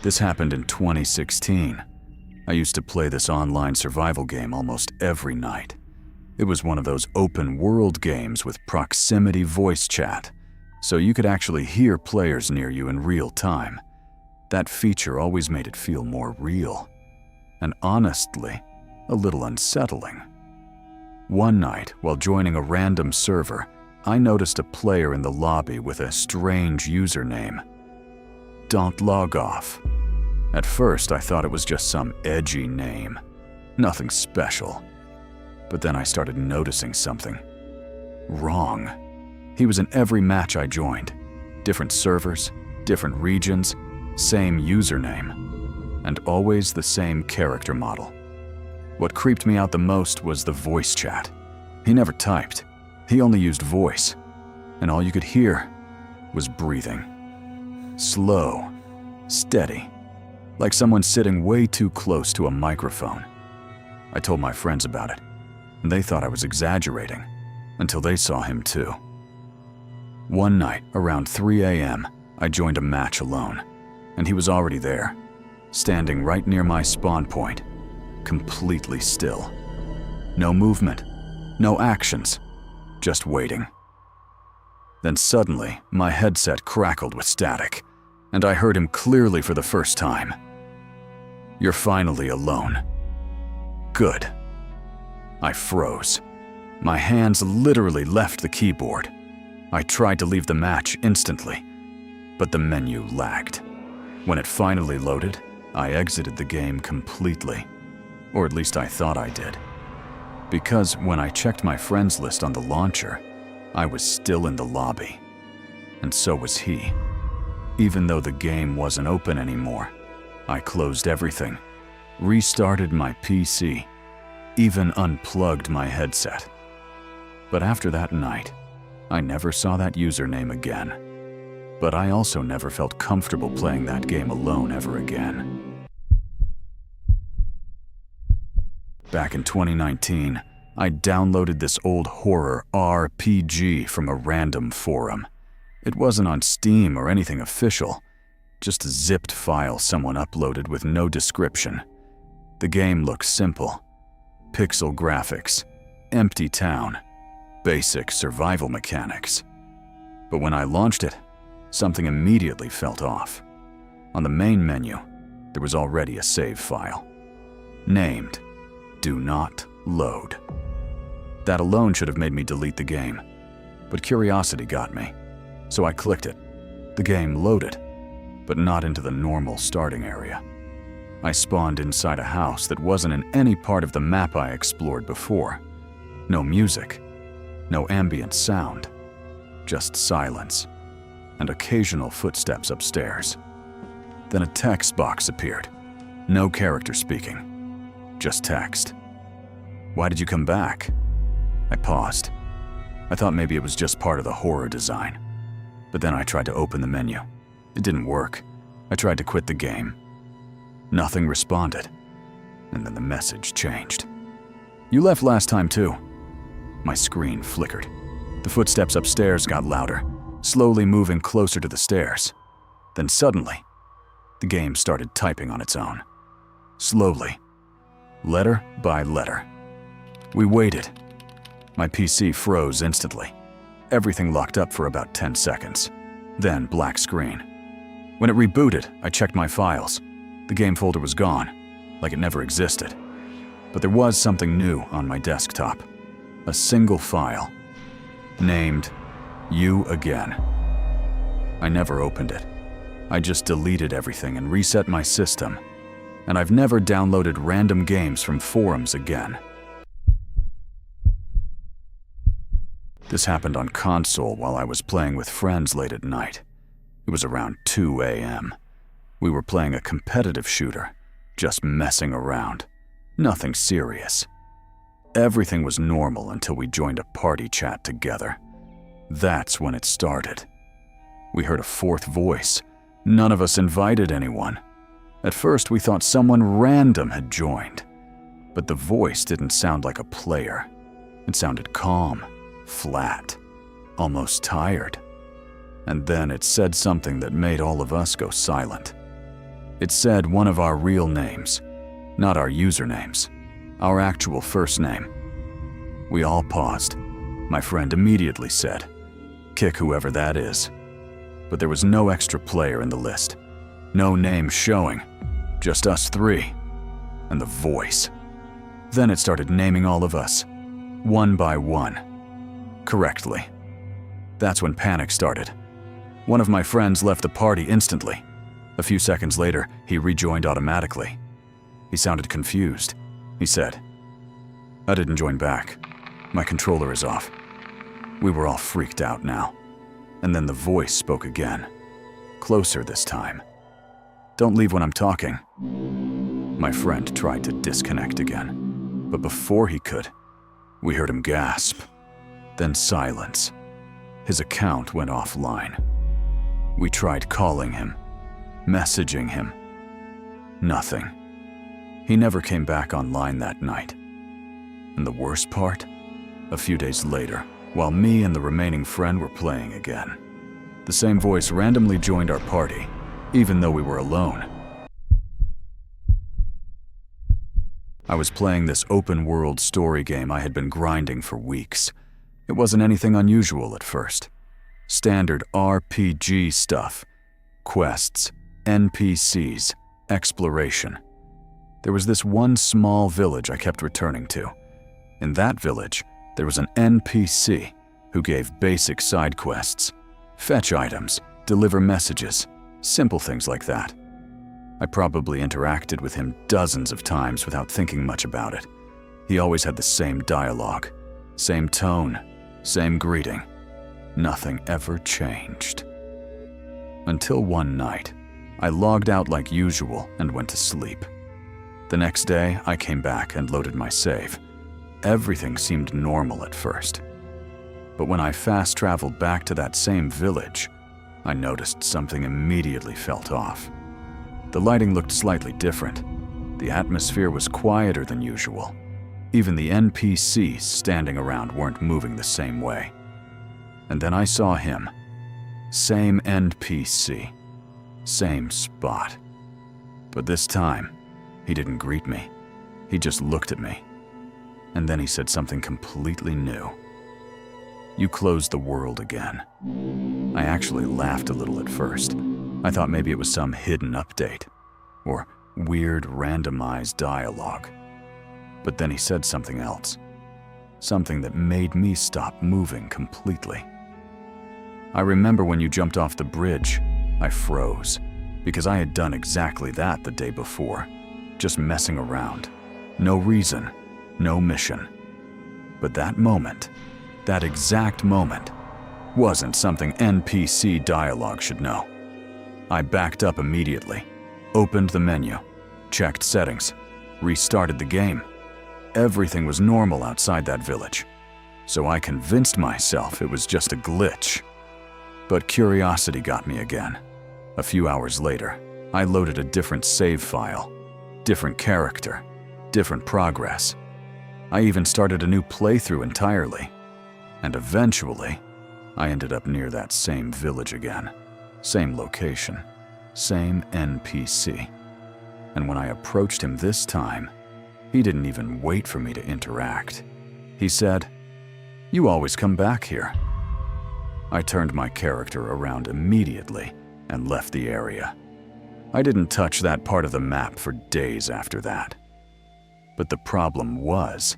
This happened in 2016. I used to play this online survival game almost every night. It was one of those open world games with proximity voice chat, so you could actually hear players near you in real time. That feature always made it feel more real, and honestly, a little unsettling. One night, while joining a random server, I noticed a player in the lobby with a strange username. "Don't log off." At first, I thought it was just some edgy name, nothing special. But then I started noticing something wrong. He was in every match I joined. Different servers, different regions, same username, and always the same character model. What creeped me out the most was the voice chat. He never typed. He only used voice, and all you could hear was breathing. Slow, steady, like someone sitting way too close to a microphone. I told my friends about it, and they thought I was exaggerating, until they saw him too. One night, around 3 a.m., I joined a match alone, and he was already there, standing right near my spawn point, completely still. No movement, no actions, just waiting. Then suddenly, my headset crackled with static, and I heard him clearly for the first time. "You're finally alone." Good. I froze. My hands literally left the keyboard. I tried to leave the match instantly, but the menu lagged. When it finally loaded, I exited the game completely. Or at least I thought I did. Because when I checked my friends list on the launcher, I was still in the lobby. And so was he. Even though the game wasn't open anymore, I closed everything, restarted my PC, even unplugged my headset. But after that night, I never saw that username again. But I also never felt comfortable playing that game alone ever again. Back in 2019, I downloaded this old horror RPG from a random forum. It wasn't on Steam or anything official, just a zipped file someone uploaded with no description. The game looked simple. Pixel graphics, empty town, basic survival mechanics. But when I launched it, something immediately felt off. On the main menu, there was already a save file. Named, "Do not load." That alone should have made me delete the game, but curiosity got me, so I clicked it. The game loaded, but not into the normal starting area. I spawned inside a house that wasn't in any part of the map I explored before. No music, no ambient sound, just silence, and occasional footsteps upstairs. Then a text box appeared. No character speaking, just text. "Why did you come back?" I paused. I thought maybe it was just part of the horror design. But then I tried to open the menu. It didn't work. I tried to quit the game. Nothing responded. And then the message changed. "You left last time too." My screen flickered. The footsteps upstairs got louder, slowly moving closer to the stairs. Then suddenly, the game started typing on its own. Slowly, letter by letter. We waited. My PC froze instantly. Everything locked up for about 10 seconds. Then black screen. When it rebooted, I checked my files. The game folder was gone, like it never existed. But there was something new on my desktop. A single file, named "You Again." I never opened it. I just deleted everything and reset my system. And I've never downloaded random games from forums again. This happened on console while I was playing with friends late at night. It was around 2 a.m. We were playing a competitive shooter, just messing around. Nothing serious. Everything was normal until we joined a party chat together. That's when it started. We heard a fourth voice. None of us invited anyone. At first, we thought someone random had joined. But the voice didn't sound like a player. It sounded calm, flat, almost tired. And then it said something that made all of us go silent. It said one of our real names, not our usernames, our actual first name. We all paused. My friend immediately said, "Kick whoever that is." But there was no extra player in the list. No name showing, just us three, and the voice. Then it started naming all of us, one by one, correctly. That's when panic started. One of my friends left the party instantly. A few seconds later, he rejoined automatically. He sounded confused. He said, "I didn't join back. My controller is off." We were all freaked out now. And then the voice spoke again, closer this time. "Don't leave when I'm talking." My friend tried to disconnect again, but before he could, we heard him gasp. Then silence. His account went offline. We tried calling him, messaging him. Nothing. He never came back online that night. And the worst part? A few days later, while me and the remaining friend were playing again, the same voice randomly joined our party, even though we were alone. I was playing this open-world story game I had been grinding for weeks. It wasn't anything unusual at first. Standard RPG stuff. Quests, NPCs, exploration. There was this one small village I kept returning to. In that village, there was an NPC who gave basic side quests. Fetch items, deliver messages, simple things like that. I probably interacted with him dozens of times without thinking much about it. He always had the same dialogue, same tone, same greeting. Nothing ever changed. Until one night, I logged out like usual and went to sleep. The next day, I came back and loaded my save. Everything seemed normal at first. But when I fast-traveled back to that same village, I noticed something immediately felt off. The lighting looked slightly different. The atmosphere was quieter than usual. Even the NPCs standing around weren't moving the same way. And then I saw him. Same NPC. Same spot. But this time, he didn't greet me. He just looked at me. And then he said something completely new. "You closed the world again." I actually laughed a little at first. I thought maybe it was some hidden update, or weird randomized dialogue. But then he said something else. Something that made me stop moving completely. "I remember when you jumped off the bridge." I froze, because I had done exactly that the day before. Just messing around. No reason, no mission. But that moment, that exact moment, wasn't something NPC dialogue should know. I backed up immediately, opened the menu, checked settings, restarted the game. Everything was normal outside that village, so I convinced myself it was just a glitch. But curiosity got me again. A few hours later, I loaded a different save file, different character, different progress. I even started a new playthrough entirely. And eventually, I ended up near that same village again. Same location, same NPC. And when I approached him this time, he didn't even wait for me to interact. He said, "You always come back here." I turned my character around immediately and left the area. I didn't touch that part of the map for days after that. But the problem was,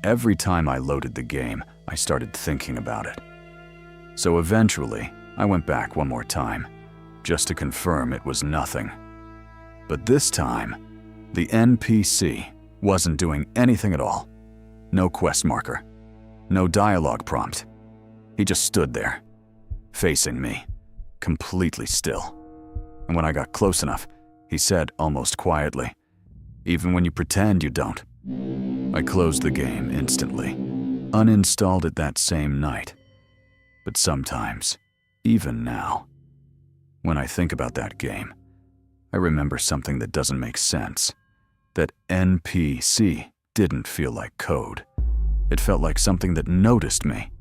every time I loaded the game, I started thinking about it. So eventually, I went back one more time, just to confirm it was nothing. But this time, the NPC wasn't doing anything at all. No quest marker, no dialogue prompt. He just stood there, facing me, completely still. And when I got close enough, he said almost quietly, "Even when you pretend you don't." I closed the game instantly, uninstalled it that same night. But sometimes, even now, when I think about that game, I remember something that doesn't make sense. That NPC didn't feel like code. It felt like something that noticed me